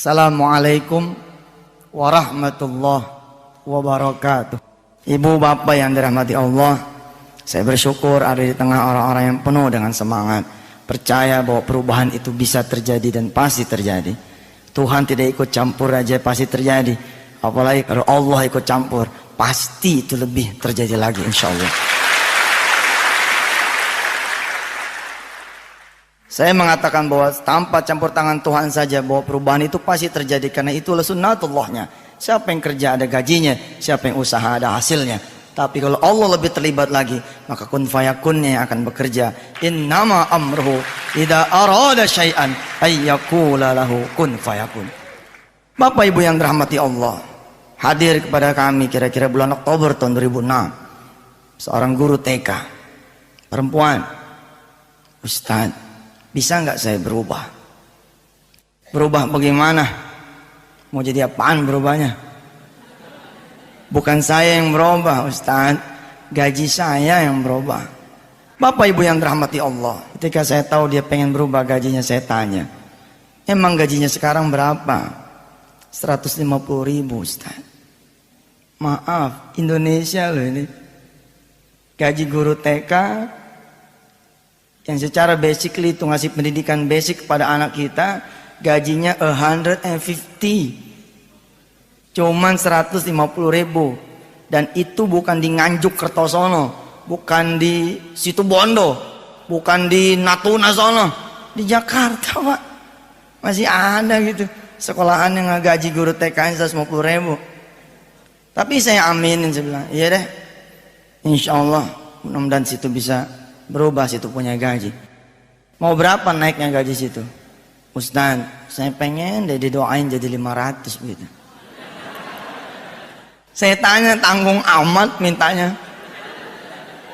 Assalamualaikum warahmatullahi wabarakatuh. Ibu bapak yang dirahmati Allah, saya bersyukur ada di tengah orang-orang yang penuh dengan semangat, percaya bahwa perubahan itu bisa terjadi dan pasti terjadi. Tuhan tidak ikut campur aja pasti terjadi, apalagi kalau Allah ikut campur pasti itu lebih terjadi lagi insyaallah. Saya mengatakan bahwa tanpa campur tangan Tuhan saja bahwa perubahan itu pasti terjadi, karena itulah sunnatullahnya. Siapa yang kerja ada gajinya, siapa yang usaha ada hasilnya. Tapi kalau Allah lebih terlibat lagi, maka kun fayakunnya yang akan bekerja. Innama amruhu idza arada syai'an ayyaqula lahu kun fayakun. Bapak Ibu yang dirahmati Allah, hadir kepada kami kira-kira bulan Oktober tahun 2006 seorang guru TK perempuan. Ustaz, bisa nggak saya berubah? Berubah bagaimana? Mau jadi apaan berubahnya? Bukan saya yang berubah Ustaz, gaji saya yang berubah. Bapak Ibu yang dirahmati Allah, ketika saya tahu dia pengen berubah gajinya, saya tanya, emang gajinya sekarang berapa? 150.000 Ustaz. Maaf, Indonesia loh ini. Gaji guru TK yang secara basically itu ngasih pendidikan basic kepada anak kita, gajinya 150, cuman 150.000, dan itu bukan di Nganjuk Kertosono, bukan di Situbondo, bukan di Natuna sono, di Jakarta Pak. Masih ada gitu sekolahan yang gaji guru TK 150.000. Tapi saya aminin, saya bilang iya deh, insyaallah mudah-mudahan situ bisa berubah, situ punya gaji. Mau berapa naiknya gaji situ? Ustaz, saya pengen deh didoain jadi 500 gitu. Saya tanya, tanggung amat mintanya.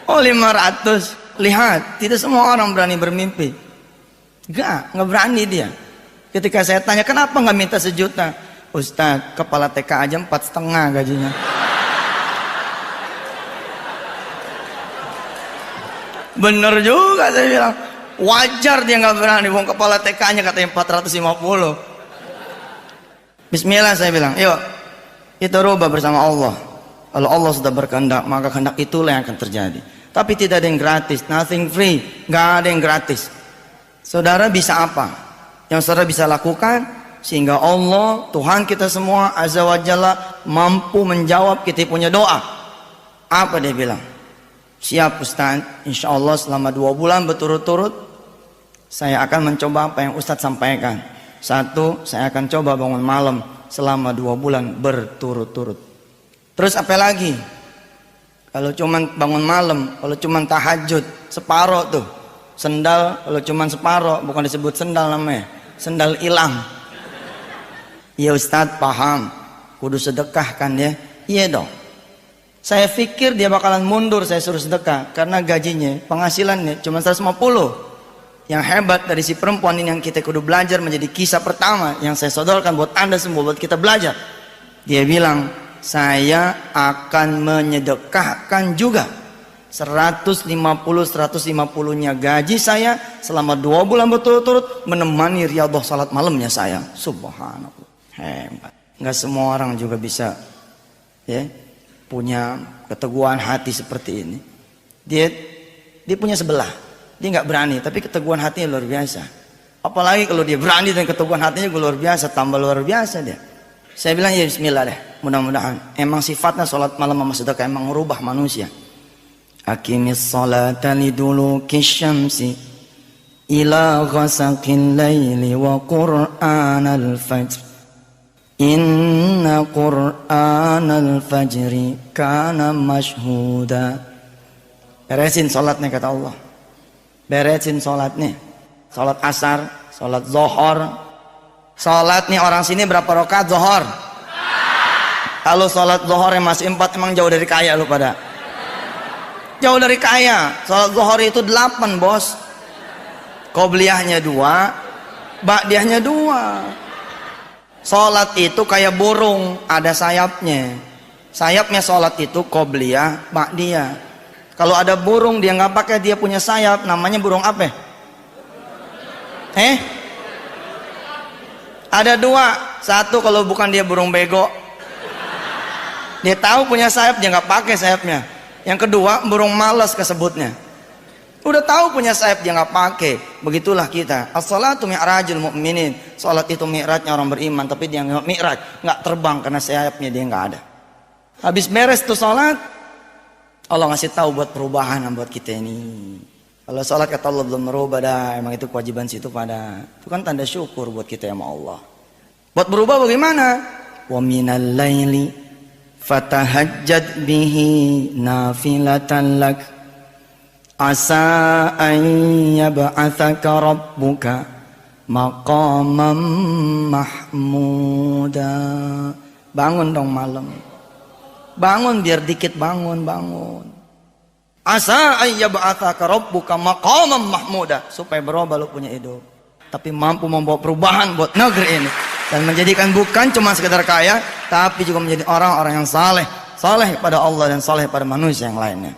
Oh 500. Lihat, tidak semua orang berani bermimpi. Nggak berani dia. Ketika saya tanya, kenapa nggak minta 1 juta? Ustaz, kepala TK aja 4,5 gajinya. Bener juga, saya bilang wajar dia nggak berani, wong kepala TK-nya katanya 450. Bismillah saya bilang, yuk kita rubah bersama Allah. Kalau Allah sudah berkehendak, maka kehendak itulah yang akan terjadi. Tapi tidak ada yang gratis, nothing free, nggak ada yang gratis. Saudara bisa apa yang saudara bisa lakukan sehingga Allah, Tuhan kita semua Azza wa Jalla, mampu menjawab kita punya doa? Apa dia bilang? Siap Ustaz, insya Allah selama 2 bulan berturut-turut saya akan mencoba apa yang Ustaz sampaikan. 1, saya akan coba bangun malam selama 2 bulan berturut-turut. Terus apa lagi? Kalau cuman bangun malam, kalau cuman tahajud separoh tuh, sendal kalau cuman separoh, bukan disebut sendal namanya, sendal hilang. Iya Ustaz paham, kudu sedekah kan ya? Iya dong. Saya pikir dia bakalan mundur saya suruh sedekah, karena gajinya, penghasilannya cuma 150. Yang hebat dari si perempuan ini yang kita kudu belajar, menjadi kisah pertama yang saya sodorkan buat Anda semua, buat kita belajar. Dia bilang, saya akan menyedekahkan juga 150-150-nya gaji saya selama 2 bulan berturut-turut menemani riyadhah salat malamnya saya. Subhanallah, hebat. Nggak semua orang juga bisa ya punya keteguhan hati seperti ini. Dia punya sebelah, dia nggak berani, tapi keteguhan hatinya luar biasa. Apalagi kalau dia berani dan keteguhan hatinya luar biasa, tambah luar biasa dia. Saya bilang ya bismillah deh, mudah-mudahan. Emang sifatnya sholat malam sama sedekah emang merubah manusia. Aqimis sholata liduluki syamsi ila ghasaqil laili wa qur'anal fajr. Inna Qur'anal fajri kana mashhuda. Beresin sholatnya kata Allah, beresin sholatnya. Sholat asar, sholat zohor. Sholat nih orang sini berapa rakaat zohor? Kalau sholat zohor yang masih 4, emang jauh dari kaya lu pada. Jauh dari kaya. Sholat zohor itu 8 bos. Qobliyahnya 2, ba'diyahnya 2. Sholat itu kayak burung, ada sayapnya. Sayapnya sholat itu qobliyah, ba'diyah. Kalau ada burung dia nggak pakai, dia punya sayap, namanya burung apa? Ada dua. Satu, kalau bukan dia burung bego, dia tahu punya sayap, dia nggak pakai sayapnya. Yang kedua, burung malas kesebutnya. Udah tahu punya sayap, dia nggak pakai. Begitulah kita. As-salatu mi'rajul mu'minin. Salat itu mi'rajnya orang beriman, tapi dia nggak mi'raj, nggak terbang karena sayapnya dia nggak ada. Habis beres tuh salat, Allah ngasih tahu buat perubahan buat kita ini. Kalau salat kata Allah belum merubah dah, emang itu kewajiban situ pada. Itu kan tanda syukur buat kita sama Allah. Buat berubah bagaimana? Wa minal laili fatahajjad bihi nafilatan lak asa an yab'atsaka rabbuka maqaman mahmuda. Bangun dong malam. Bangun biar dikit bangun. Asa an yab'atsaka rabbuka maqaman mahmuda, supaya berubah lu punya hidup, tapi mampu membawa perubahan buat negeri ini dan menjadikan bukan cuma sekedar kaya, tapi juga menjadi orang-orang yang saleh pada Allah dan saleh pada manusia yang lainnya.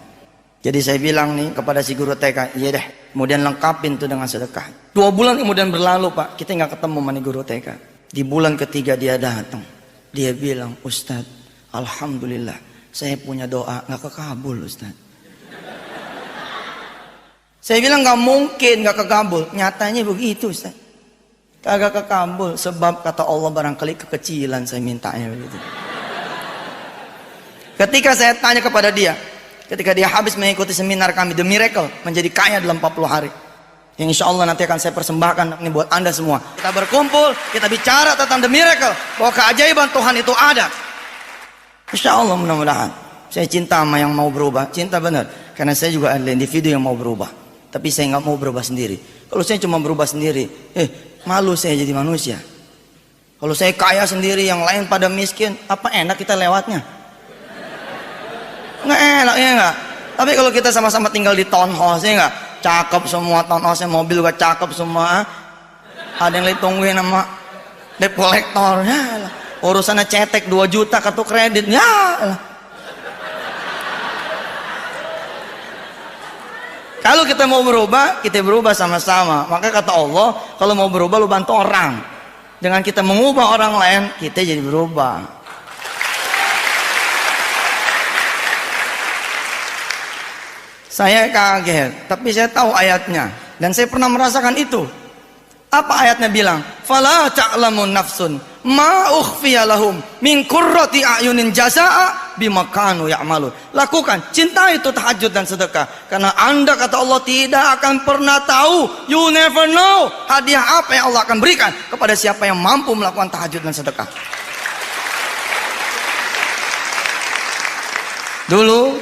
Jadi saya bilang nih kepada si guru TK, iya deh, kemudian lengkapin tuh dengan sedekah. 2 bulan kemudian berlalu Pak, kita nggak ketemu sama nih guru TK. Di bulan ketiga dia datang, dia bilang, Ustadz, alhamdulillah saya punya doa nggak kekabul Ustadz. Saya bilang nggak mungkin nggak kekabul, nyatanya begitu Ustaz. Kagak kekabul sebab kata Allah barangkali kekecilan saya mintanya begitu. Ketika saya tanya kepada dia, ketika dia habis mengikuti seminar kami The Miracle, menjadi kaya dalam 40 hari, yang insya Allah nanti akan saya persembahkan ini buat anda semua. Kita berkumpul, kita bicara tentang The Miracle, bahwa keajaiban Tuhan itu ada. Insya Allah mudah-mudahan. Saya cinta sama yang mau berubah, cinta benar, karena saya juga adalah individu yang mau berubah. Tapi saya nggak mau berubah sendiri. Kalau saya cuma berubah sendiri, malu saya jadi manusia. Kalau saya kaya sendiri, yang lain pada miskin, apa enak kita lewatnya? Nggak enak ya nggak. Tapi kalau kita sama-sama tinggal di townhouse, ya nggak, cakep semua townhouse, mobil juga cakep semua. Ada yang ditungguin sama debt collector, ya lah. Urusannya cetek 2 juta kartu kredit, ya lah. Kalau kita mau berubah, kita berubah sama-sama. Maka kata Allah, kalau mau berubah lu bantu orang. Dengan kita mengubah orang lain, kita jadi berubah. Saya kaget, tapi saya tahu ayatnya dan saya pernah merasakan itu. Apa ayatnya bilang? Fala ta'lamun nafsun ma ukhfiya lahum min qurrati a'yunin jazaa'a bima kanu ya'malun. Lakukan, cinta itu tahajud dan sedekah, karena Anda kata Allah tidak akan pernah tahu, you never know, hadiah apa yang Allah akan berikan kepada siapa yang mampu melakukan tahajud dan sedekah. Dulu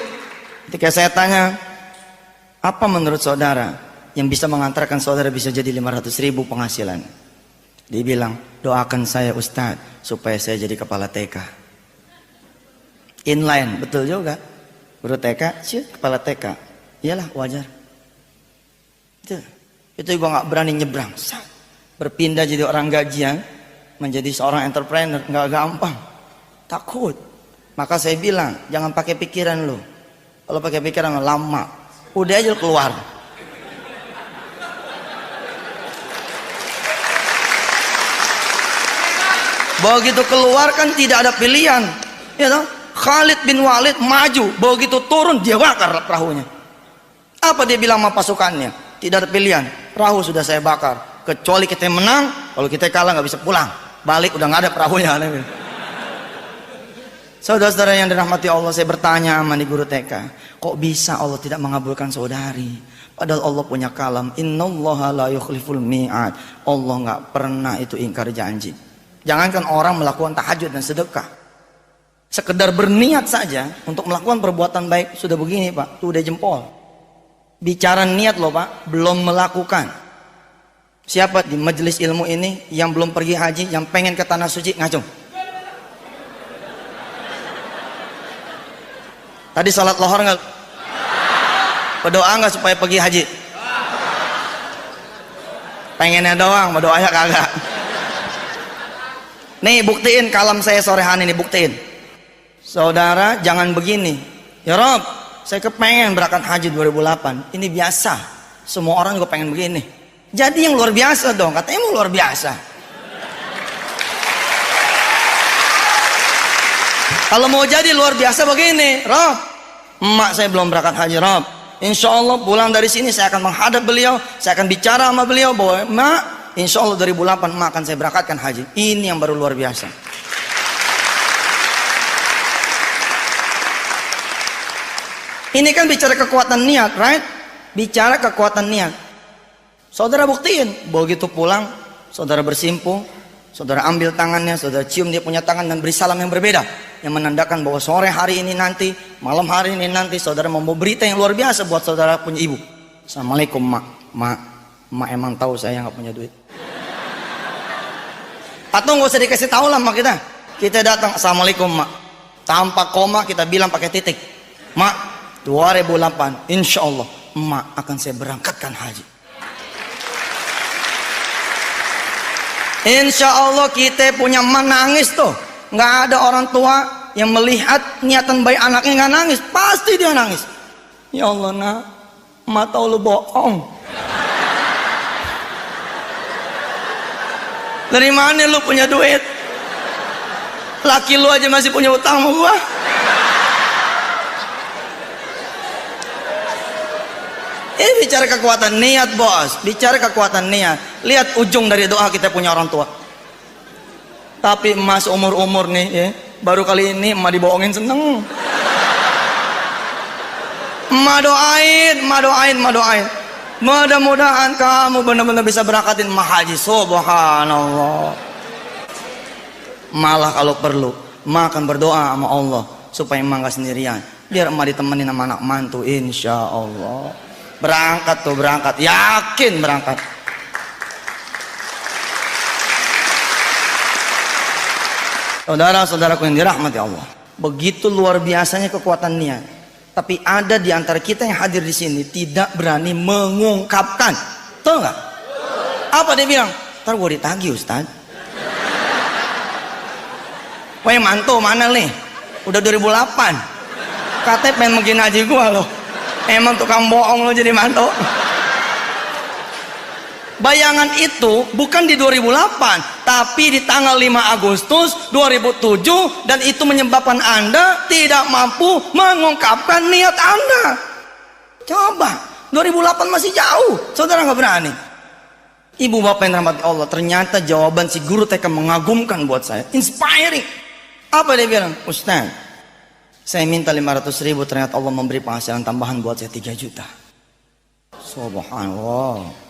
ketika saya tanya, apa menurut saudara yang bisa mengantarkan saudara bisa jadi 500.000 penghasilan? Dia bilang, doakan saya Ustadz supaya saya jadi kepala TK. Inline, betul juga. Guru TK, kepala TK. Iyalah wajar. Itu juga nggak berani nyebrang. Berpindah jadi orang gajian, menjadi seorang entrepreneur nggak gampang. Takut. Maka saya bilang, jangan pakai pikiran lo. Kalau pakai pikiran lama, udah aja keluar. Begitu keluar kan tidak ada pilihan, ya toh? Khalid bin Walid maju, begitu turun dia bakar perahunya. Apa dia bilang sama pasukannya? Tidak ada pilihan, perahu sudah saya bakar. Kecuali kita menang, kalau kita kalah nggak bisa pulang. Balik udah nggak ada perahunya. Saudara-saudara yang dirahmati Allah, saya bertanya sama nih guru TK, kok bisa Allah tidak mengabulkan saudari? Padahal Allah punya kalam, innallaha la yukhliful mi'ad. Allah nggak pernah itu ingkar janji. Jangankan orang melakukan tahajud dan sedekah, sekedar berniat saja untuk melakukan perbuatan baik sudah begini Pak, tuh udah jempol. Bicara niat loh Pak, belum melakukan. Siapa di majelis ilmu ini yang belum pergi haji, yang pengen ke tanah suci, ngacung. Tadi salat lohor nggak? Berdoa nggak supaya pergi haji? Pengennya doang, berdoanya kagak. Nih buktiin kalam saya sore hari ini, buktiin. Saudara jangan begini, ya Rob, saya kepengen berangkat haji 2008. Ini biasa, semua orang juga pengen begini. Jadi yang luar biasa dong, katanya mau luar biasa. Kalau mau jadi luar biasa begini, Rob, emak saya belum berangkat haji, Rob. Insya Allah pulang dari sini saya akan menghadap beliau, saya akan bicara sama beliau bahwa emak, insya Allah 2008 emak akan saya berangkatkan haji. Ini yang baru luar biasa. Ini kan bicara kekuatan niat, right? Bicara kekuatan niat. Saudara buktiin, begitu pulang, saudara bersimpuh, saudara ambil tangannya, saudara cium dia punya tangan dan beri salam yang berbeda, yang menandakan bahwa sore hari ini nanti, malam hari ini nanti, saudara membawa berita yang luar biasa buat saudara punya ibu. Assalamualaikum mak emang tahu saya nggak punya duit. Atau nggak usah dikasih tahu lah mak kita datang, assalamualaikum mak, tanpa koma kita bilang pakai titik, mak 2008 insya Allah emak akan saya berangkatkan haji. Insya Allah kita punya emak nangis tuh. Nggak ada orang tua yang melihat niatan baik anaknya nggak nangis, pasti dia nangis. Ya Allah nak, emak tahu lu bohong. Dari mana lu punya duit? Laki lu aja masih punya utang sama gua. Ini bicara kekuatan niat bos, bicara kekuatan niat. Lihat ujung dari doa kita punya orang tua. Tapi emas umur nih ya, baru kali ini emak dibohongin seneng. Emak doain. Mudah-mudahan kamu benar-benar bisa berangkatin emak haji. Subhanallah. Malah kalau perlu emak akan berdoa sama Allah supaya emak gak sendirian. Biar emak ditemenin sama anak mantu, insya Allah. Berangkat, yakin berangkat. Saudara-saudaraku yang dirahmati Allah, begitu luar biasanya kekuatan niat. Tapi ada di antara kita yang hadir di sini tidak berani mengungkapkan. Tahu nggak? Apa dia bilang? Ntar gue ditagih Ustaz. Wah mantu mana nih? Udah 2008. Katanya pengen mungkin haji gue loh. Emang tukang bohong lo jadi mantu. Bayangan itu bukan di 2008, tapi di tanggal 5 Agustus 2007, dan itu menyebabkan Anda tidak mampu mengungkapkan niat Anda. Coba, 2008 masih jauh, saudara nggak berani. Ibu bapak yang dirahmati Allah, ternyata jawaban si guru TK mengagumkan buat saya, inspiring. Apa dia bilang? Ustaz, saya minta 500.000, ternyata Allah memberi penghasilan tambahan buat saya 3 juta. Subhanallah.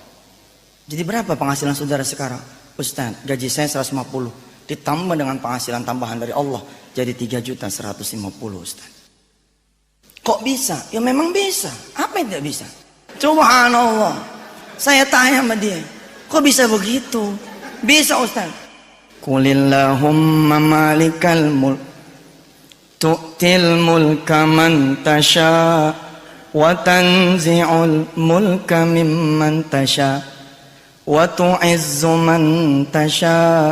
Jadi berapa penghasilan saudara sekarang? Ustaz, gaji saya 150, ditambah dengan penghasilan tambahan dari Allah jadi 3.150.000 Ustaz. Kok bisa? Ya memang bisa. Apa yang tidak bisa? Subhanallah. Saya tanya sama dia, kok bisa begitu? Bisa Ustaz. Qulillahumma malikal mulk tu'til mulka man tasha wa tanzi'ul mulka mimman tasha wa tu'izzu man tasha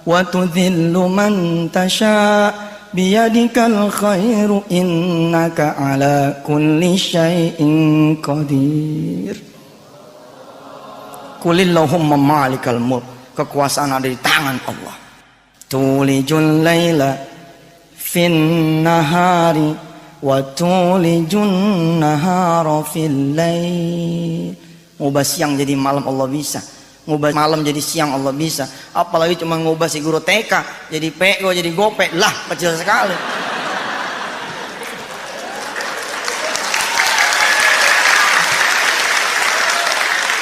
wa tudhillu man tasha biyadikal khairu innaka ala kulli syai'in qadir. Qulillahumma malikal mulk, kekuasaan ada di tangan Allah. Tulijul laila fin nahari wa tulijun nahara fil lail. Ngubah siang jadi malam Allah bisa, ngubah malam jadi siang Allah bisa. Apalagi cuma ngubah si guru TK jadi pego jadi gope, lah kecil sekali.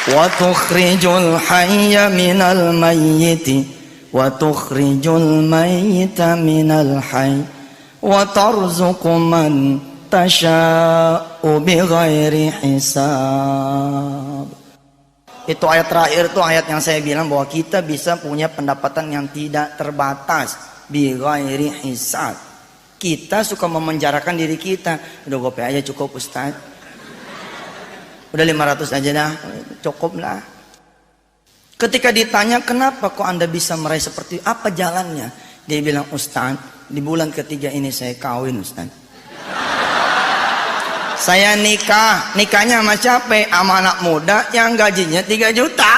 Wa tukhrijul hayya minal mayyiti wa tukhrijul mayyita minal hayy wa tarzuqu man tasha'u bighairi hisab. Itu ayat terakhir, itu ayat yang saya bilang bahwa kita bisa punya pendapatan yang tidak terbatas bighairi hisab. Kita suka memenjarakan diri kita, udah gope aja cukup Ustaz, udah 500 aja dah cukup lah. Ketika ditanya kenapa kok Anda bisa meraih seperti apa jalannya, dia bilang Ustaz, di bulan ketiga ini saya kawin Ustaz. Saya nikahnya sama siapa? Sama anak muda yang gajinya 3 juta.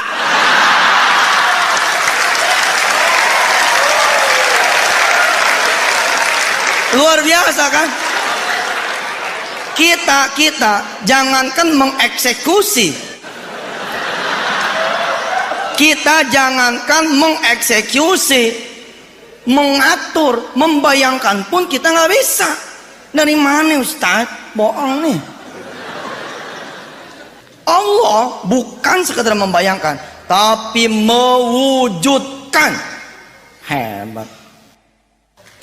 Luar biasa kan? Kita jangankan mengeksekusi, kita jangankan mengeksekusi, mengatur, membayangkan pun kita nggak bisa. Dari mana Ustaz? Bohong nih. Allah bukan sekedar membayangkan, tapi mewujudkan. Hebat.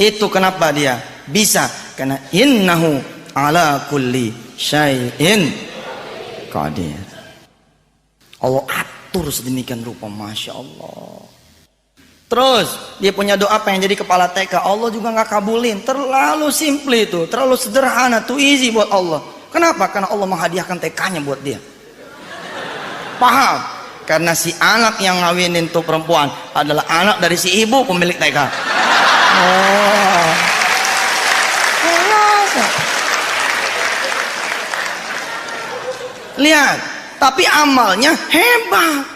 Itu kenapa dia bisa? Karena innahu ala kulli syai'in qadir. Allah atur sedemikian rupa, Masya Allah. Terus dia punya doa pengen jadi kepala TK, Allah juga nggak kabulin. Terlalu simple itu, terlalu sederhana, too easy buat Allah. Kenapa? Karena Allah menghadiahkan TK-nya buat dia. Paham? Karena si anak yang ngawinin tuh perempuan adalah anak dari si ibu pemilik TK. Oh. Lihat, tapi amalnya hebat.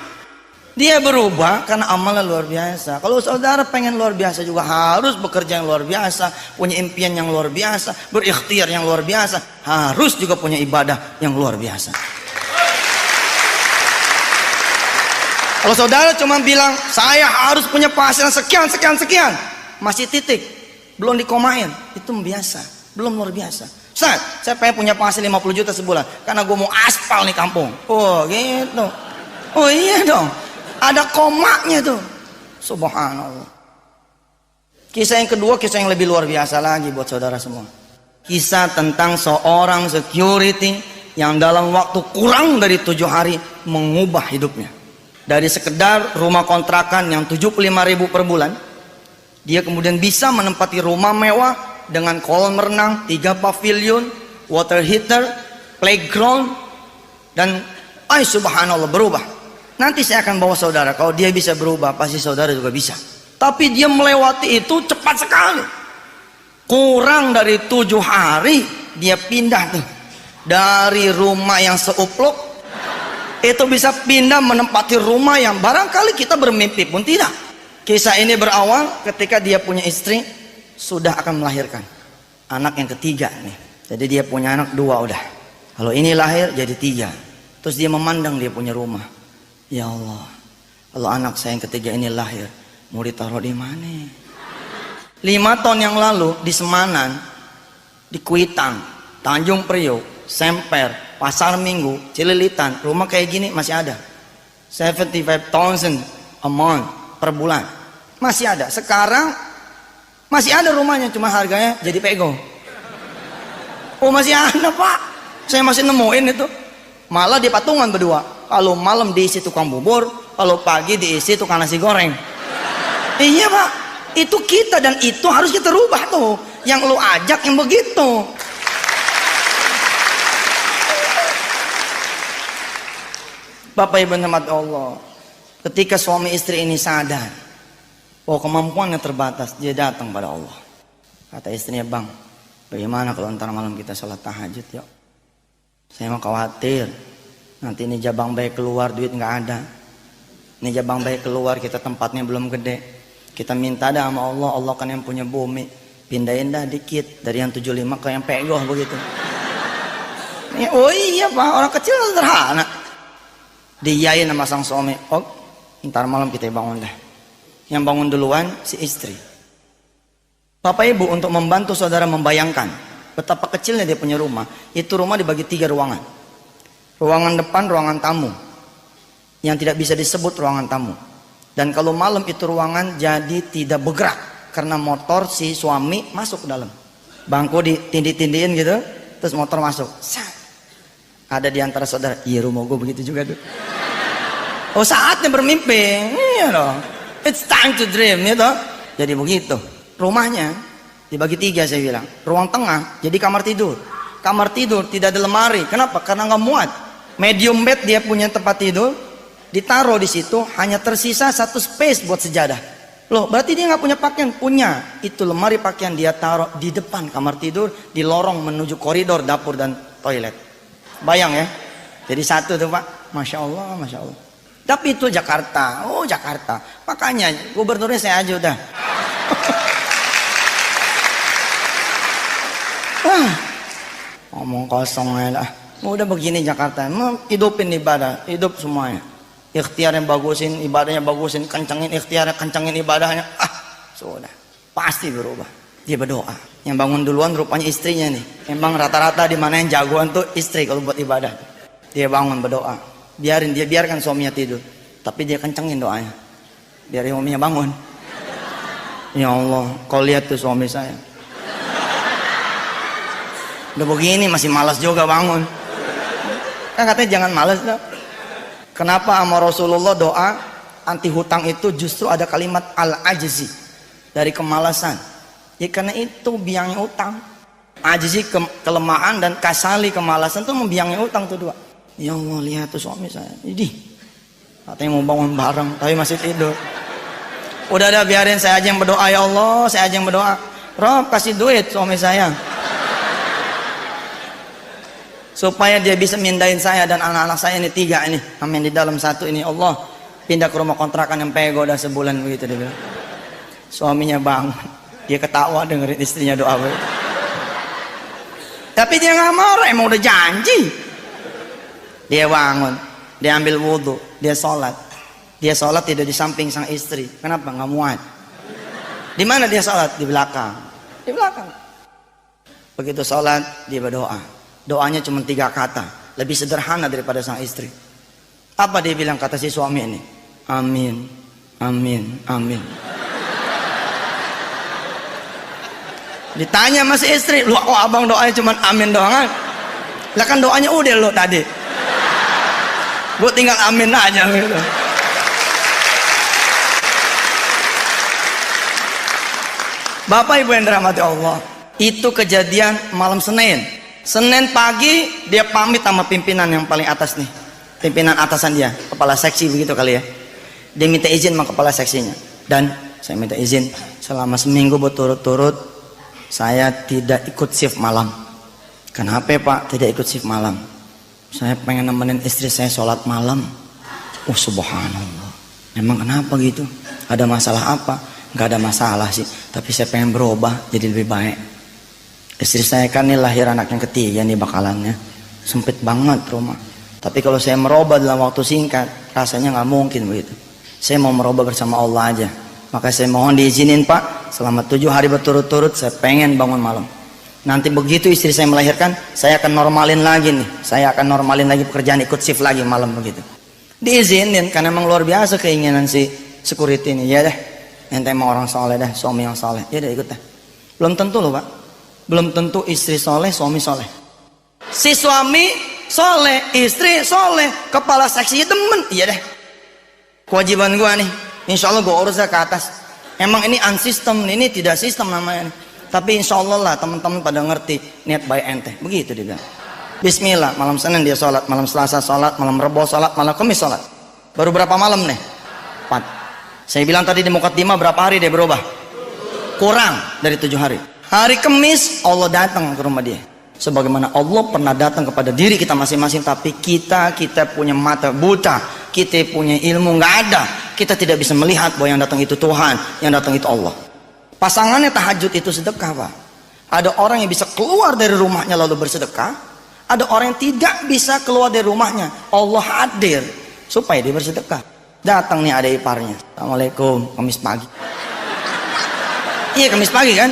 Dia berubah karena amalnya luar biasa. Kalau saudara pengen luar biasa juga harus bekerja yang luar biasa, punya impian yang luar biasa, berikhtiar yang luar biasa, harus juga punya ibadah yang luar biasa. Kalau saudara cuma bilang saya harus punya penghasilan sekian, masih titik, belum dikomain, itu biasa, belum luar biasa. Ustaz, saya pengen punya penghasilan 50 juta sebulan karena gue mau aspal nih kampung. Oh gitu. Oh iya dong, ada komanya tuh. Subhanallah. Kisah yang kedua, kisah yang lebih luar biasa lagi buat saudara semua. Kisah tentang seorang security yang dalam waktu kurang dari 7 hari mengubah hidupnya. Dari sekedar rumah kontrakan yang 75.000 per bulan, dia kemudian bisa menempati rumah mewah dengan kolam renang, 3 pavilion, water heater, playground, dan subhanallah berubah. Nanti saya akan bawa saudara, kalau dia bisa berubah pasti saudara juga bisa. Tapi dia melewati itu cepat sekali. Kurang dari 7 hari dia pindah tuh dari rumah yang seupluk itu bisa pindah menempati rumah yang barangkali kita bermimpi pun tidak. Kisah ini berawal ketika dia punya istri, sudah akan melahirkan anak yang ketiga nih. Jadi dia punya anak 2 udah. Kalau ini lahir jadi 3. Terus dia memandang dia punya rumah. Ya Allah, kalau anak saya yang ketiga ini lahir, mau ditaruh di mana? 5 tahun yang lalu di Semanan, di Kuitang, Tanjung Priok, Semper, Pasar Minggu, Cililitan, rumah kayak gini masih ada. 75,000 a month per bulan. Masih ada. Sekarang masih ada rumahnya, cuma harganya jadi pego. Oh masih ada Pak. Saya masih nemuin itu. Malah di patungan berdua. Kalau malam diisi tukang bubur, kalau pagi diisi tukang nasi goreng. Iya Pak. Itu kita dan itu harus kita rubah tuh. Yang lu ajak yang begitu. Bapak Ibu rahmat Allah, ketika suami istri ini sadar bahwa kemampuannya terbatas, dia datang pada Allah. Kata istrinya, bang, bagaimana kalau ntar malam kita sholat tahajud yuk? Saya mau khawatir, nanti ini jabang bayi keluar duit nggak ada. Ini jabang bayi keluar kita tempatnya belum gede. Kita minta dah sama Allah, Allah kan yang punya bumi. Pindahin dah dikit dari yang 75 ke yang pegoh begitu. Oh iya Pak, orang kecil sederhana. Diiyain sama sang suami, oh ntar malam kita bangun dah. Yang bangun duluan si istri. Bapak Ibu, untuk membantu saudara membayangkan betapa kecilnya dia punya rumah. Itu rumah dibagi 3 ruangan. Ruangan depan, ruangan tamu, yang tidak bisa disebut ruangan tamu. Dan kalau malam itu ruangan jadi tidak bergerak karena motor si suami masuk ke dalam. Bangku ditindih-tindihin gitu, terus motor masuk. Ada di antara saudara, iya rumah gue begitu juga tuh. Oh saatnya bermimpi, iya dong. It's time to dream, ya toh. Jadi begitu. Rumahnya dibagi 3 saya bilang. Ruang tengah jadi kamar tidur. Kamar tidur tidak ada lemari. Kenapa? Karena nggak muat. Medium bed dia punya tempat tidur. Ditaruh di situ, hanya tersisa 1 space buat sejadah. Loh, berarti dia nggak punya pakaian? Punya. Itu lemari pakaian dia taruh di depan kamar tidur, di lorong menuju koridor dapur dan toilet. Bayang ya, jadi 1 tuh Pak, Masya Allah, Masya Allah. Tapi itu Jakarta, oh Jakarta. Makanya gubernurnya saya aja udah. ngomong kosong aja lah. Udah begini Jakarta, mau hidupin ibadah, hidup semuanya. Ikhtiar yang bagusin, ibadahnya bagusin, kencengin ikhtiarnya, kencengin ibadahnya. Sudah, pasti berubah. Dia berdoa. Yang bangun duluan rupanya istrinya nih. Emang rata-rata di mana yang jagoan tuh istri kalau buat ibadah. Dia bangun berdoa. Biarkan suaminya tidur, tapi dia kencengin doanya. Biar suaminya bangun. Ya Allah, kau lihat tuh suami saya. Udah begini masih malas juga bangun. Kan katanya jangan malas dong. Kenapa sama Rasulullah doa anti hutang itu justru ada kalimat al-ajzi, dari kemalasan. Ya karena itu biangnya utang. Ajzi kelemahan dan kasali kemalasan tuh membiangnya utang tuh dua. Ya Allah, lihat tuh suami saya. Jadi katanya mau bangun bareng tapi masih tidur. Udah biarin saya aja yang berdoa. Ya Allah, saya aja yang berdoa. Rob kasih duit suami saya supaya dia bisa mindahin saya dan anak-anak saya ini 3 ini. Amin, di dalam 1 ini. Allah, pindah ke rumah kontrakan yang pego udah sebulan begitu dia bilang. Suaminya bangun, dia ketawa dengerin istrinya doa begitu. Tapi dia nggak marah, emang udah janji. Dia bangun, dia ambil wudhu, dia sholat. Dia sholat tidak di samping sang istri. Kenapa? Nggak muat. Di mana dia sholat? Di belakang. Di belakang. Begitu sholat, dia berdoa. Doanya cuma 3 kata, lebih sederhana daripada sang istri. Apa dia bilang kata si suami ini? Amin, amin, amin. Ditanya sama si istri, lu kok abang doanya cuma amin doang? Lah kan doanya udah lo tadi. Gue tinggal amin aja gitu. Bapak Ibu yang dirahmati Allah, itu kejadian malam Senin. Senin pagi dia pamit sama pimpinan yang paling atas nih, pimpinan atasan dia, kepala seksi begitu kali ya. Dia minta izin sama kepala seksinya. Dan saya minta izin selama seminggu berturut-turut saya tidak ikut shift malam. Kenapa Pak tidak ikut shift malam? Saya pengen nemenin istri saya sholat malam. Oh subhanallah. Emang kenapa gitu? Ada masalah apa? Gak ada masalah sih, tapi saya pengen berubah jadi lebih baik. Istri saya kan ini lahir anak yang ketiga nih bakalannya, sempit banget rumah. Tapi kalau saya merubah dalam waktu singkat, rasanya nggak mungkin begitu. Saya mau merubah bersama Allah aja. Maka saya mohon diizinin Pak, selama 7 hari berturut-turut saya pengen bangun malam. Nanti begitu istri saya melahirkan, saya akan normalin lagi nih. Saya akan normalin lagi pekerjaan, ikut shift lagi malam begitu. Diizinin karena memang luar biasa keinginan si security ini. Ya deh, ente emang orang soleh dah, suami yang soleh. Ya deh ikut dah. Belum tentu loh Pak. Belum tentu istri soleh, suami soleh. Si suami soleh, istri soleh, kepala seksinya demen. Iya deh, kewajiban gua nih, insya Allah gua urus ke atas. Emang ini unsistem, ini tidak sistem namanya nih. Tapi insya Allah lah teman-teman pada ngerti niat baik ente. Begitu dia bilang. Bismillah, malam Senin dia sholat, malam Selasa sholat, malam Rebo sholat, malam Kamis sholat. Baru berapa malam nih? 4. Saya bilang tadi di Mukaddimah berapa hari dia berubah? Kurang dari 7 hari. Hari Kamis Allah datang ke rumah dia. Sebagaimana Allah pernah datang kepada diri kita masing-masing. Tapi kita punya mata buta, kita punya ilmu nggak ada. Kita tidak bisa melihat bahwa yang datang itu Tuhan, yang datang itu Allah. Pasangannya tahajud itu sedekah Pak. Ada orang yang bisa keluar dari rumahnya lalu bersedekah. Ada orang yang tidak bisa keluar dari rumahnya, Allah hadir supaya dia bersedekah. Datang nih ada iparnya, Assalamualaikum, Kamis pagi. Iya Kamis pagi kan.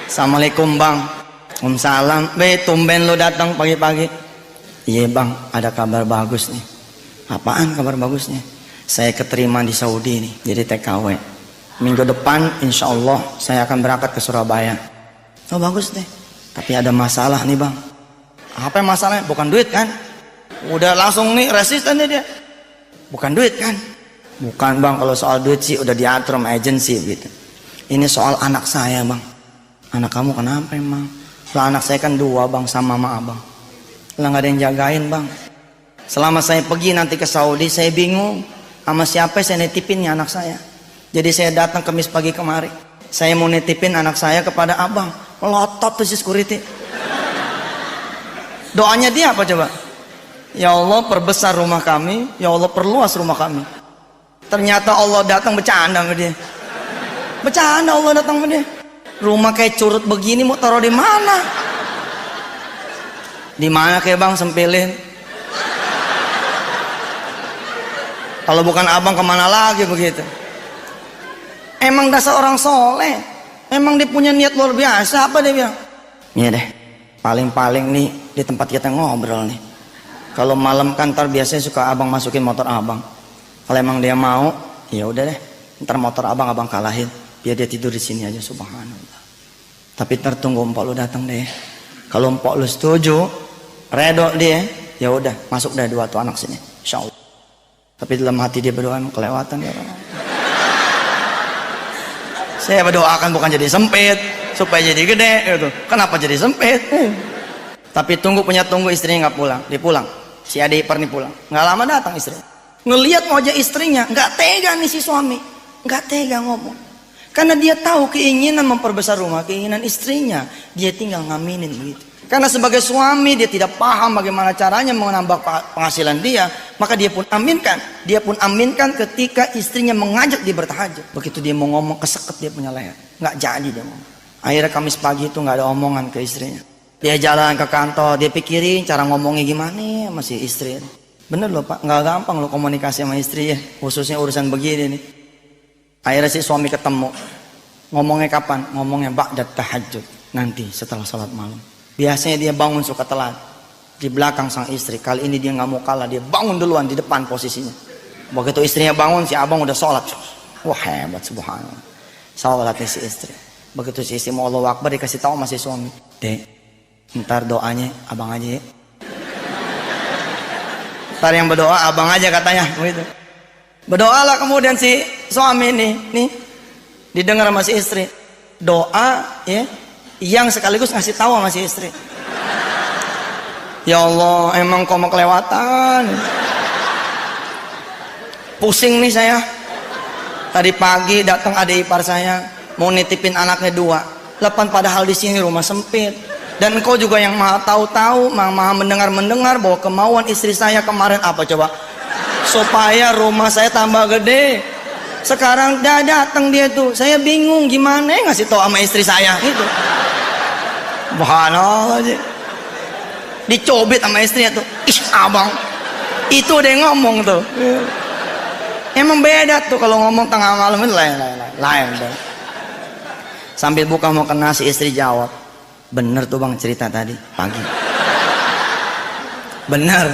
Assalamualaikum Bang. Waalaikumsalam. Tumben lo datang pagi-pagi. Iya Bang, ada kabar bagus nih. Apaan kabar bagusnya? Saya keterima di Saudi nih, jadi TKW. Minggu depan insya Allah saya akan berangkat ke Surabaya. Oh bagus deh. Tapi ada masalah nih Bang. Apa masalahnya? Bukan duit kan? Udah langsung nih resisten dia. Bukan duit kan? Bukan Bang, kalau soal duit sih udah diatur sama agensi gitu. Ini soal anak saya Bang. Anak kamu kenapa emang? Lah anak saya kan 2 Bang, sama mama Abang. Lah gak ada yang jagain Bang. Selama saya pergi nanti ke Saudi saya bingung sama siapa saya nitipin nih anak saya. Jadi saya datang Kamis pagi kemari. Saya mau nitipin anak saya kepada Abang. Melotot tuh si security. Doanya dia apa coba? Ya Allah perbesar rumah kami, ya Allah perluas rumah kami. Ternyata Allah datang bercanda sama dia. Bercanda Allah datang sama dia. Rumah kayak curut begini mau taruh di mana? Di mana kayak bang sempilin? Kalau bukan abang kemana lagi begitu? Emang dasar orang soleh, emang dia punya niat luar biasa. Apa dia bilang? Iya deh, paling-paling nih di tempat kita ngobrol nih. Kalau malam kantor biasanya suka abang masukin motor abang. Kalau emang dia mau, ya udah deh, ntar motor abang kalahin, biar dia tidur di sini aja. Subhanallah. Tapi ntar tunggu empok lu datang deh. Kalau empok lu setuju, redo dia, ya udah masuk deh 2 tuh anak sini, insyaallah. Tapi dalam hati dia berdoa, kelewatan ya Bang. Saya berdoakan bukan jadi sempit, supaya jadi gede gitu. Kenapa jadi sempit? Tapi tunggu istrinya nggak pulang, dia pulang. Si adik ipar nih pulang, nggak lama datang istri. Ngelihat wajah istrinya, nggak tega nih si suami, nggak tega ngomong. Karena dia tahu keinginan memperbesar rumah, keinginan istrinya, dia tinggal ngaminin begitu. Karena sebagai suami dia tidak paham bagaimana caranya menambah penghasilan dia, maka dia pun aminkan. Dia pun aminkan ketika istrinya mengajak dia bertahajud. Begitu dia mau ngomong, keseket dia punya leher, nggak jadi dia ngomong. Akhirnya Kamis pagi itu nggak ada omongan ke istrinya. Dia jalan ke kantor, dia pikirin cara ngomongnya gimana sama si istri. Bener loh Pak, nggak gampang loh komunikasi sama istri ya, khususnya urusan begini nih. Akhirnya si suami ketemu, ngomongnya kapan? Ngomongnya ba'da tahajud, nanti setelah sholat malam. Biasanya dia bangun suka telat di belakang sang istri. Kali ini dia nggak mau kalah, dia bangun duluan di depan posisinya. Begitu istrinya bangun, si abang udah sholat. Wah hebat, subhanallah. Sholatnya si istri. Begitu si istri mau Allahu Akbar, dikasih tahu sama si suami, Dek, ntar doanya abang aja ya. Ntar yang berdoa abang aja katanya begitu. Berdoalah kemudian si suami nih didengar sama si istri. Doa ya, yang sekaligus ngasih tahu sama si istri. Ya Allah, emang kau mau kelewatan. Pusing nih saya. Tadi pagi datang adik ipar saya, mau nitipin anaknya 2. Padahal di sini rumah sempit. Dan engkau juga yang maha tahu, maha mendengar bahwa kemauan istri saya kemarin apa coba? Supaya rumah saya tambah gede. Sekarang dah datang dia tuh, saya bingung gimana ngasih tahu sama istri saya gitu. Subhanallah aja. Dicobit sama istrinya tuh. Ih abang, itu dia ngomong tuh. Emang beda tuh kalau ngomong tengah malam itu lain. Sambil buka mau kena si istri jawab, bener tuh bang cerita tadi pagi. Bener.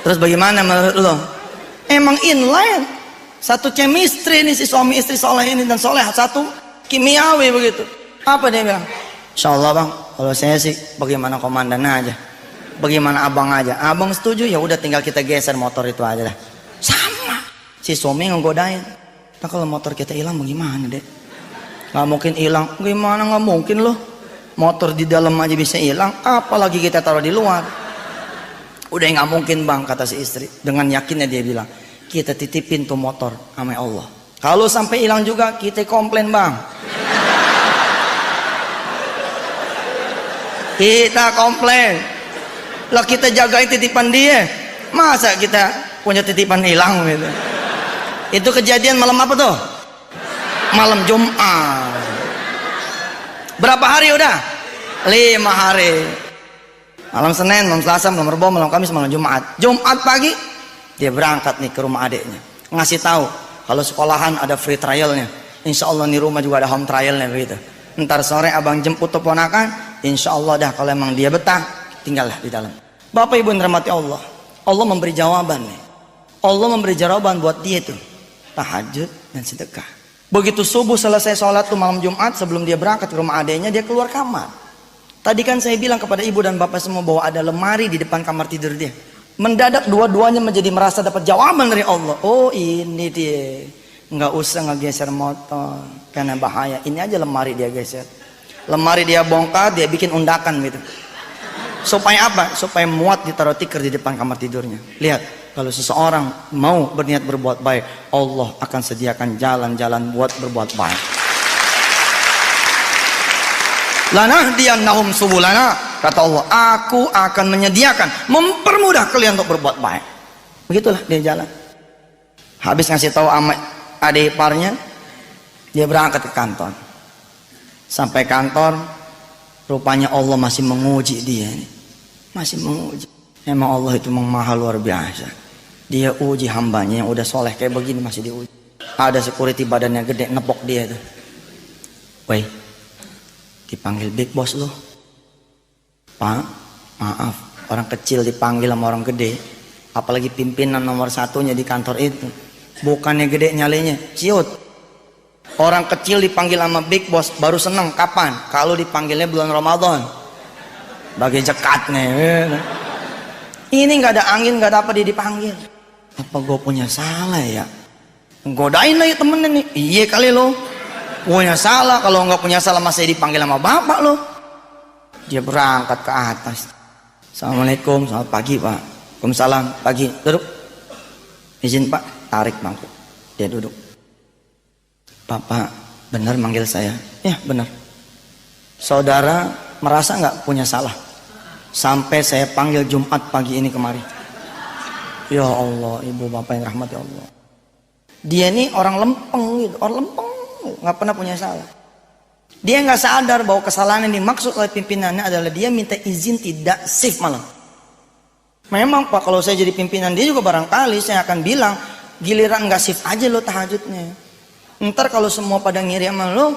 Terus bagaimana menurut lo? Emang inline. Satu chemistry nih si suami istri soleh ini dan soleh, satu kimiawi begitu. Apa dia bilang? Insyaallah bang, kalau saya sih bagaimana komandan aja, bagaimana abang aja. Abang setuju ya udah tinggal kita geser motor itu aja lah. Sama. Si suami ngegodain. Nah kalau motor kita hilang bagaimana deh? Nggak mungkin hilang. Gimana nggak mungkin loh? Motor di dalam aja bisa hilang, apalagi kita taruh di luar. Udah nggak mungkin bang, kata si istri. Dengan yakinnya dia bilang, kita titipin tuh motor sama Allah. Kalau sampai hilang juga kita komplain bang. Kita komplain. Lah kita jagain titipan dia. Masa kita punya titipan hilang gitu. Itu kejadian malam apa tuh? Malam Jumat. Berapa hari udah? 5 hari. Malam Senin, malam Selasa, malam Rabu, malam Kamis, malam Jumat. Jumat pagi dia berangkat nih ke rumah adiknya. Ngasih tahu kalau sekolahan ada free trialnya. Insya Allah nih rumah juga ada home trialnya begitu. Ntar sore abang jemput ponakan. Insya Allah dah kalau emang dia betah, tinggallah di dalam. Bapak Ibu yang dirahmati Allah, Allah memberi jawaban nih. Allah memberi jawaban buat dia tuh tahajud dan sedekah. Begitu subuh selesai sholat tuh malam Jumat, sebelum dia berangkat ke rumah adiknya, dia keluar kamar. Tadi kan saya bilang kepada ibu dan bapak semua bahwa ada lemari di depan kamar tidur dia. Mendadak dua-duanya menjadi merasa dapat jawaban dari Allah. Oh ini dia, nggak usah ngegeser motor karena bahaya. Ini aja lemari dia geser. Lemari dia bongkar, dia bikin undakan gitu. Supaya apa? Supaya muat ditaruh tikar di depan kamar tidurnya. Lihat, kalau seseorang mau berniat berbuat baik, Allah akan sediakan jalan-jalan buat berbuat baik. Lanahdiyannahum subulana, kata Allah, aku akan menyediakan, mempermudah kalian untuk berbuat baik. Begitulah dia jalan. Habis ngasih tahu sama adik iparnya, dia berangkat ke kantor. Sampai kantor, rupanya Allah masih menguji dia. Masih menguji. Memang Allah itu maha luar biasa. Dia uji hambanya yang udah soleh kayak begini masih diuji. Ada security badannya gede nepok dia tuh. Woi, dipanggil big boss lo. Pak, maaf, orang kecil dipanggil sama orang gede. Apalagi pimpinan nomor satunya di kantor itu. Bukannya gede nyalinya, ciut. Orang kecil dipanggil sama big boss baru seneng. Kapan? Kalau dipanggilnya bulan Ramadan. Bagi zekatnya. Ini nggak ada angin, nggak ada apa dia dipanggil. Apa gue punya salah ya? Godain lagi temennya nih. Iya kali lo punya salah. Kalau nggak punya salah masih dipanggil sama bapak lo. Dia berangkat ke atas. Assalamualaikum, selamat pagi pak. Waalaikumsalam, pagi. Duduk. Izin pak, tarik bangku. Dia duduk. Bapak benar manggil saya? Ya benar. Saudara merasa nggak punya salah sampai saya panggil Jumat pagi ini kemari? Ya Allah, ibu bapak yang rahmati Allah. Dia ini orang lempeng gitu, orang lempeng, nggak pernah punya salah. Dia nggak sadar bahwa kesalahan yang dimaksud oleh pimpinannya adalah dia minta izin tidak shift malam. Memang pak, kalau saya jadi pimpinan dia juga barangkali saya akan bilang giliran nggak shift aja lo tahajudnya. Ntar kalau semua pada ngiri sama lo,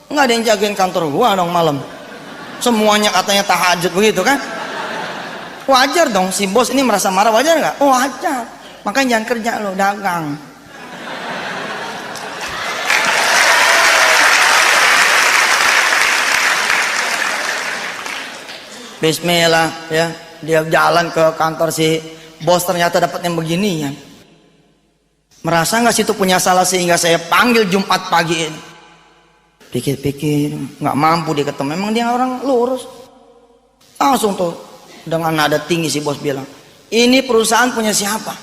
nggak ada yang jagain kantor gua dong malam. Semuanya katanya tahajud begitu kan? Wajar dong si bos ini merasa marah, wajar nggak? Oh wajar. Makanya jangan kerja lo, dagang. Bismillah ya, dia jalan ke kantor si bos ternyata dapat yang beginian. Merasa nggak situ punya salah sehingga saya panggil Jumat pagi ini? Pikir-pikir nggak mampu dia ketemu. Memang dia orang lurus. Langsung tuh dengan nada tinggi si bos bilang, ini perusahaan punya siapa?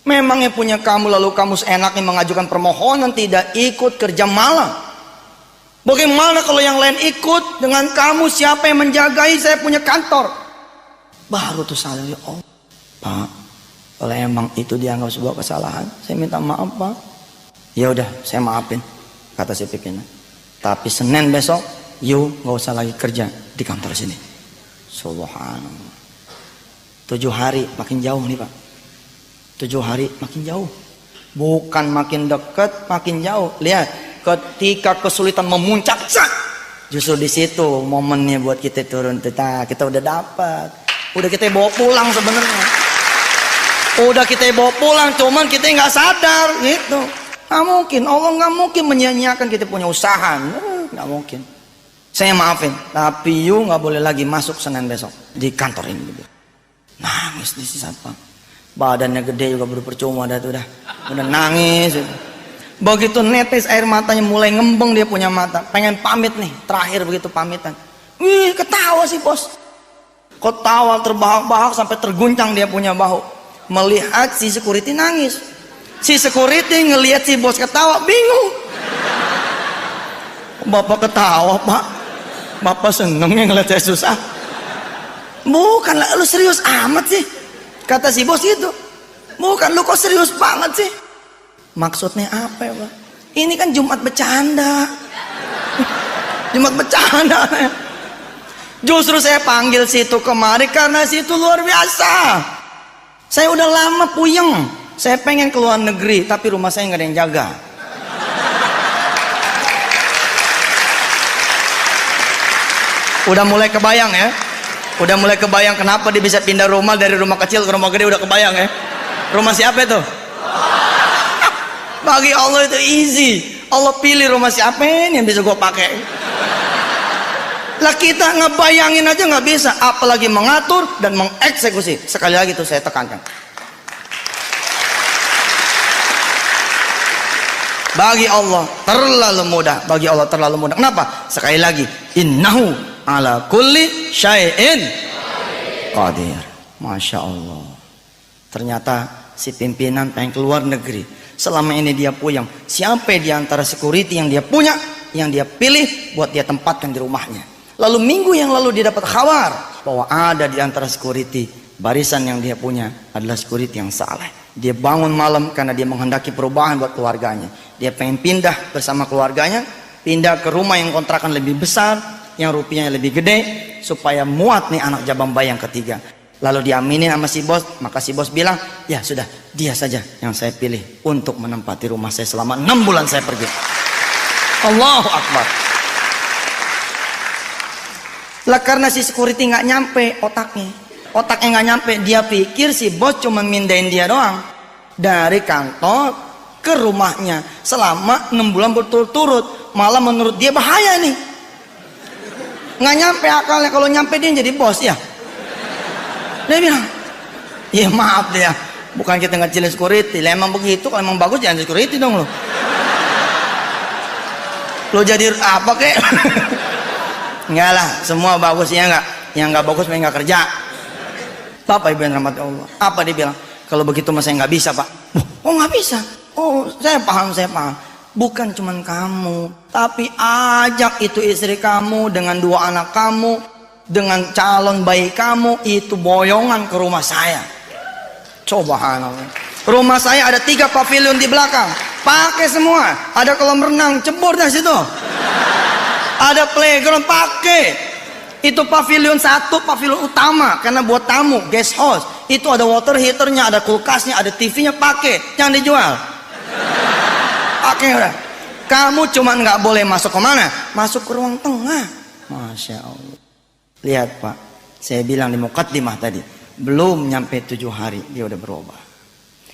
Memangnya punya kamu lalu kamu seenaknya mengajukan permohonan tidak ikut kerja malam? Bagaimana kalau yang lain ikut dengan kamu? Siapa yang menjagai? Saya punya kantor. Baru tuh sadar, ya Allah pak, kalau emang itu dianggap sebuah kesalahan, saya minta maaf pak. Ya udah saya maafin, kata si pimpinan. Tapi Senin besok, you nggak usah lagi kerja di kantor sini. Subhanallah. 7 hari makin jauh nih pak. 7 hari makin jauh. Bukan makin dekat, makin jauh. Lihat, ketika kesulitan memuncak, justru di situ momennya buat kita turun. Kita udah dapat. Udah kita bawa pulang sebenarnya. Udah kita bawa pulang, cuman kita nggak sadar gitu. Nggak mungkin, Allah nggak mungkin menyia-nyiakan kita punya usaha. Nggak mungkin. Saya maafin, tapi you nggak boleh lagi masuk Senin besok di kantor ini. Nangis di sisa pak. Badannya gede juga percuma dah tuh udah nangis. Begitu netes air matanya mulai ngembeng dia punya mata. Pengen pamit nih, terakhir begitu pamitan. Wih, ketawa sih bos. Ketawa terbahak-bahak sampai terguncang dia punya bahu. Melihat si security nangis. Si security ngelihat si bos ketawa, bingung. Bapak ketawa pak, bapak seneng ya ngeliat saya susah. Bukan lah, lu serius amat sih, kata si bos gitu. Bukan, lu kok serius banget sih? Maksudnya apa ya pak? Ini kan Jumat bercanda. Jumat bercanda. Justru saya panggil situ kemari karena situ luar biasa. Saya udah lama puyeng, saya pengen keluar negeri tapi rumah saya nggak ada yang jaga. Udah mulai kebayang ya, udah mulai kebayang kenapa dia bisa pindah rumah dari rumah kecil ke rumah gede, udah kebayang ya. Rumah siapa itu? Bagi Allah itu easy. Allah pilih rumah siapa ini yang bisa gue pakai. Lah kita ngebayangin aja nggak bisa, apalagi mengatur dan mengeksekusi. Sekali lagi tuh saya tekankan. Bagi Allah terlalu mudah, bagi Allah terlalu mudah. Kenapa? Sekali lagi, innahu ala kulli syai'in qadir. Masya Allah. Ternyata si pimpinan pengen keluar negeri. Selama ini dia puyeng. Siapa di antara security yang dia punya, yang dia pilih buat dia tempatkan di rumahnya. Lalu minggu yang lalu dia dapat kabar bahwa ada di antara security, barisan yang dia punya adalah security yang saleh. Dia bangun malam karena dia menghendaki perubahan buat keluarganya. Dia pengen pindah bersama keluarganya, pindah ke rumah yang kontrakan lebih besar, yang rupiahnya lebih gede supaya muat nih anak jabang bayi yang ketiga. Lalu diaminin sama si bos, maka si bos bilang, ya sudah, dia saja yang saya pilih untuk menempati rumah saya selama 6 bulan saya pergi. Allahu Akbar. Lah karena si security nggak nyampe otaknya nggak nyampe, dia pikir si bos cuma mindahin dia doang dari kantor ke rumahnya selama 6 bulan berturut-turut. Malah menurut dia bahaya nih, nggak nyampe akalnya. Kalau nyampe dia jadi bos ya. Dia bilang, ya maaf dia, bukan kita ngecilin security, lah emang begitu. Kalau emang bagus jangan security dong lo. Lo jadi apa kek? Enggak lah, semua bagus ya enggak. Yang enggak bagus memang enggak kerja. Bapak Ibu yang rahmati Allah, apa dia bilang? Kalau begitu mas saya nggak bisa pak. Oh nggak bisa? Oh saya paham. Bukan cuman kamu, tapi ajak itu istri kamu dengan 2 anak kamu, dengan calon bayi kamu itu boyongan ke rumah saya. Subhanallah. Rumah saya ada 3 pavilion di belakang, pakai semua. Ada kolam renang, cebur dari situ. Ada playground, pakai. Itu pavilion 1, pavilion utama karena buat tamu, guest house. Itu ada water heaternya, ada kulkasnya, ada TV-nya, pakai. Jangan dijual. Pakai udah. Kamu cuman nggak boleh masuk ke mana? Masuk ke ruang tengah. Masya Allah. Lihat Pak, saya bilang di mukaddimah tadi, belum nyampe 7 hari dia udah berubah.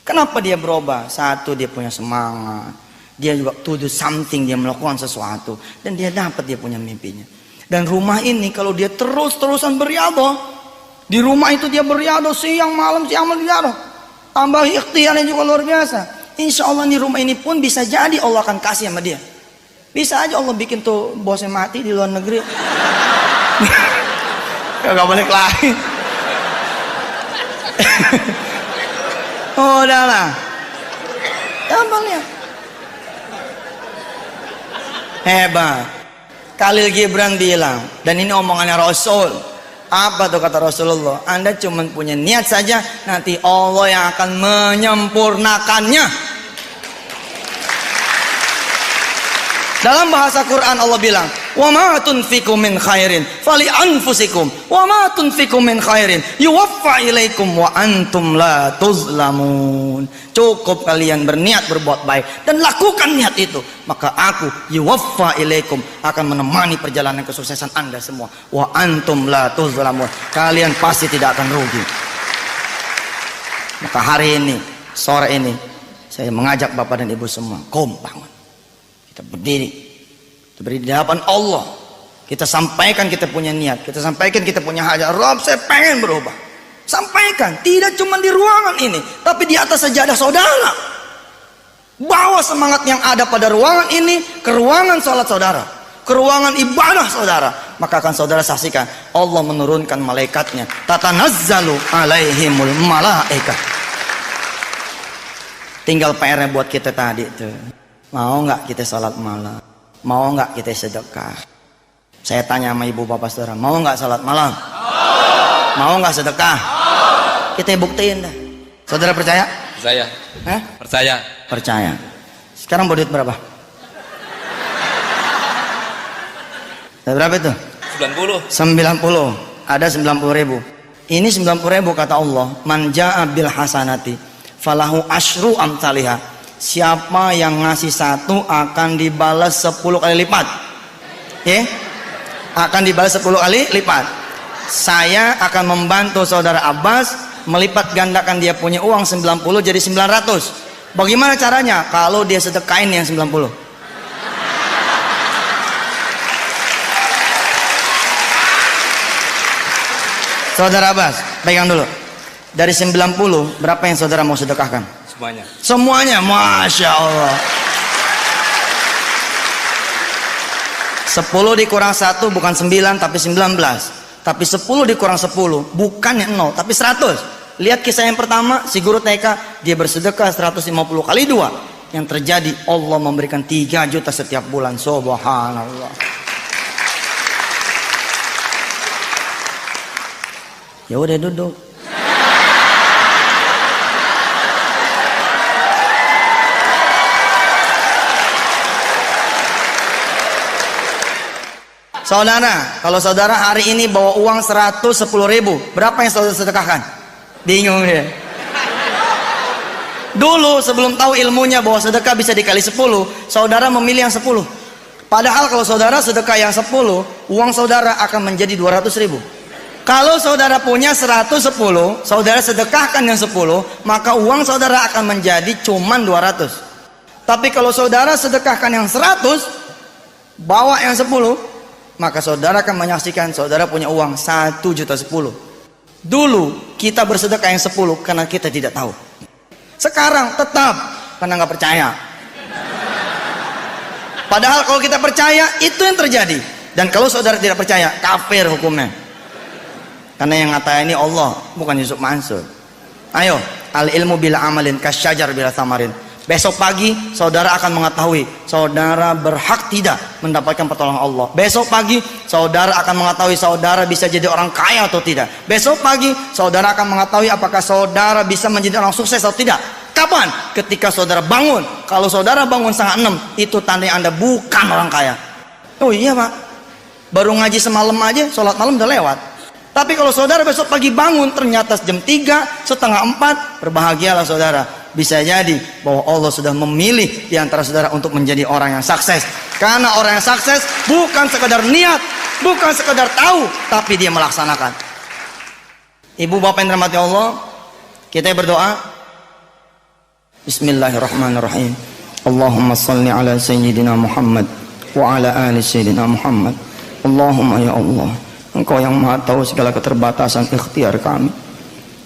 Kenapa dia berubah? Satu, dia punya semangat. Dia juga to do something, dia melakukan sesuatu, dan dia dapat dia punya mimpinya. Dan rumah ini kalau dia terus-terusan beriadah, di rumah itu dia beriadah siang malam beriadah. Tambah ikhtiarnya juga luar biasa. Insya Allah nih rumah ini pun bisa jadi Allah akan kasih sama dia. Bisa aja Allah bikin tuh bosnya mati di luar negeri. Gak balik lagi. Oh udahlah. Gampang ya. Hebat. Khalil Gibran bilang, dan ini omongannya Rasul. Apa tuh kata Rasulullah? Anda cuma punya niat saja, nanti Allah yang akan menyempurnakannya. Dalam bahasa Quran Allah bilang, wa ma tunfiqu min khairin fali anfusikum wa ma tunfiqu min khairin yuwaffa ilaikum wa antum la tuzlamun. Cukup kalian berniat berbuat baik dan lakukan niat itu, maka aku yuwaffa ilaikum akan menemani perjalanan kesuksesan Anda semua, wa antum la tuzlamun, kalian pasti tidak akan rugi. Maka hari ini, sore ini, saya mengajak Bapak dan Ibu semua, bangun. Kita berdiri di hadapan Allah, kita sampaikan kita punya niat, kita sampaikan kita punya hajat. Rob, saya pengen berubah. Sampaikan, tidak cuma di ruangan ini, tapi di atas sajadah saudara. Bawa semangat yang ada pada ruangan ini ke ruangan sholat saudara, ke ruangan ibadah saudara. Maka akan saudara saksikan Allah menurunkan malaikatnya, tatanazzalu alaihimul malaikah. Tinggal PR-nya buat kita tadi tuh. Mau nggak kita sholat malam? Mau nggak kita sedekah? Saya tanya sama ibu bapak saudara, mau nggak sholat malam? Mau nggak sedekah? Kita buktiin dah. Saudara percaya? Percaya. Hah? Percaya. Percaya. Sekarang duit berapa? Berapa itu? 90. 90. Ada 90.000. Ini 90.000 kata Allah. Man ja'a bil hasanati falahu asyru amsalihah. Siapa yang ngasih 1 akan dibalas 10 kali lipat. Ya? Akan dibalas 10 kali lipat. Saya akan membantu saudara Abbas melipat gandakan dia punya uang 90 jadi 900. Bagaimana caranya? Kalau dia sedekain yang 90. Saudara Abbas, pegang dulu. Dari 90, berapa yang saudara mau sedekahkan? Semuanya. Semuanya, Masya Allah. 10 dikurang 1 bukan 9 tapi 19. Tapi 10 dikurang 10 bukannya 0 tapi 100. Lihat kisah yang pertama, si guru TK, dia bersedekah 150 kali 2. Yang terjadi Allah memberikan 3 juta setiap bulan. Subhanallah. Ya udah duduk. Saudara, kalau saudara hari ini bawa uang 110.000, berapa yang saudara sedekahkan? Bingung ya. Dulu sebelum tahu ilmunya bahwa sedekah bisa dikali 10, saudara memilih yang 10. Padahal kalau saudara sedekah yang 10, uang saudara akan menjadi 200.000. Kalau saudara punya 110, saudara sedekahkan yang 10, maka uang saudara akan menjadi cuman 200. Tapi kalau saudara sedekahkan yang 100, bawa yang 10, maka saudara akan menyaksikan saudara punya uang 1.010.000. Dulu kita bersedekah yang 10 karena kita tidak tahu. Sekarang tetap karena nggak percaya. Padahal kalau kita percaya, itu yang terjadi. Dan kalau saudara tidak percaya, kafir hukumnya. Karena yang ngatain ini Allah, bukan Yusuf Mansur. Ayo, al ilmu bila amalin kasyajar bila tamarin. Besok pagi saudara akan mengetahui saudara berhak tidak mendapatkan pertolongan Allah. Besok pagi saudara akan mengetahui saudara bisa jadi orang kaya atau tidak. Besok pagi saudara akan mengetahui apakah saudara bisa menjadi orang sukses atau tidak. Kapan? Ketika saudara bangun. Kalau saudara bangun setengah 6, itu tanda Anda bukan orang kaya. Oh iya Pak, baru ngaji semalam aja, sholat malam udah lewat. Tapi kalau saudara besok pagi bangun ternyata jam 3, setengah 4, berbahagialah saudara. Bisa jadi bahwa Allah sudah memilih di antara saudara untuk menjadi orang yang sukses. Karena orang yang sukses bukan sekedar niat, bukan sekedar tahu, tapi dia melaksanakan. Ibu bapak yang dirahmati Allah, kita berdoa. Bismillahirrahmanirrahim. Allahumma salli ala sayyidina Muhammad wa ala ali sayyidina Muhammad. Allahumma ya Allah, Engkau yang maha tahu segala keterbatasan ikhtiar kami.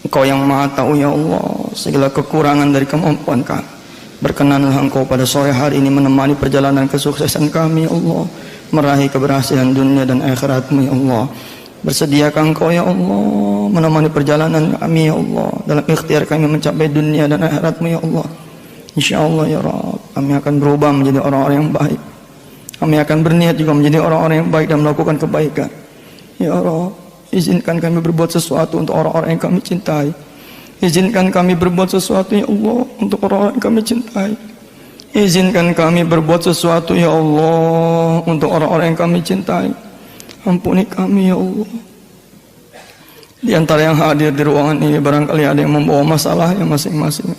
Engkau yang maha tahu ya Allah segala kekurangan dari kemampuan kami. Berkenanlah Engkau pada sore hari ini menemani perjalanan kesuksesan kami ya Allah, meraih keberhasilan dunia dan akhirat-Mu ya Allah. Bersediakah Engkau ya Allah menemani perjalanan kami ya Allah dalam ikhtiar kami mencapai dunia dan akhirat-Mu ya Allah. InsyaAllah ya Rabb, kami akan berubah menjadi orang-orang yang baik. Kami akan berniat juga menjadi orang-orang yang baik dan melakukan kebaikan. Ya Rabb, izinkan kami berbuat sesuatu untuk orang-orang yang kami cintai. Izinkan kami berbuat sesuatu ya Allah untuk orang-orang yang kami cintai. Izinkan kami berbuat sesuatu ya Allah untuk orang-orang yang kami cintai. Ampuni kami ya Allah. Di antara yang hadir di ruangan ini barangkali ada yang membawa masalahnya masing-masing.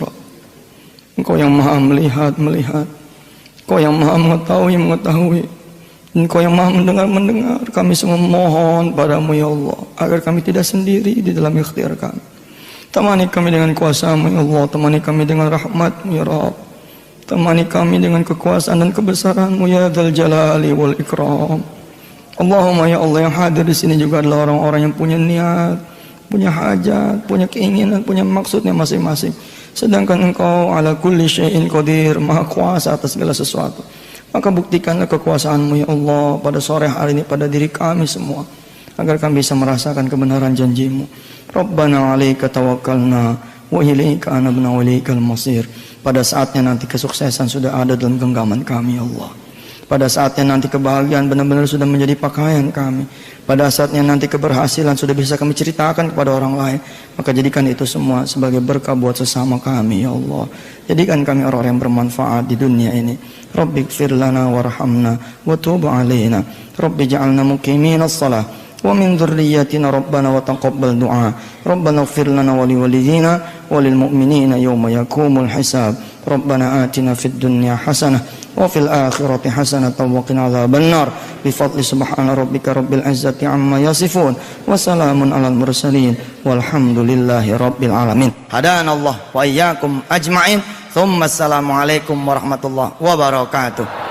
Engkau yang maha melihat. Engkau yang maha mengetahui. Engkau yang maha mendengar. Kami semua mohon padamu ya Allah, agar kami tidak sendiri di dalam ikhtiar kami. Temani kami dengan kuasa-Mu ya Allah. Temani kami dengan rahmat-Mu ya Rabb. Temani kami dengan kekuasaan dan kebesaran-Mu ya Dzal Jalali wal Ikram. Allahumma ya Allah, yang hadir di sini juga adalah orang-orang yang punya niat, punya hajat, punya keinginan, punya maksudnya masing-masing. Sedangkan Engkau ala kulli syai'in qadir, maha kuasa atas segala sesuatu. Maka buktikanlah kekuasaan-Mu ya Allah pada sore hari ini pada diri kami semua, agar kami bisa merasakan kebenaran janji-Mu. Rabbana 'alaika tawakkalna wa ilaika anabna wa ilaikal masir. Pada saatnya nanti kesuksesan sudah ada dalam genggaman kami ya Allah. Pada saatnya nanti kebahagiaan benar-benar sudah menjadi pakaian kami. Pada saatnya nanti keberhasilan sudah bisa kami ceritakan kepada orang lain. Maka jadikan itu semua sebagai berkah buat sesama kami ya Allah. Jadikan kami orang-orang yang bermanfaat di dunia ini. Rabbi ighfir lana warhamna wa tub alaina. Rabbi ja'alna muqiminas shalah wa min dzurriyyatina rabbana wa taqabbal du'a. Rabbana ighfir lana wa liwalidina wa lil mu'minina yawma yaqumul hisab. Rabbana atina fid dunya hasanah wa fil akhirati hasanatan wa qina adzabannar. Bi fadli subhana rabbika rabbil izzati amma yasifun wa salamun alal mursalin walhamdulillahi rabbil alamin. Hadanallah wa iyyakum ajma'in. Thumma assalamu alaikum warahmatullahi wabarakatuh.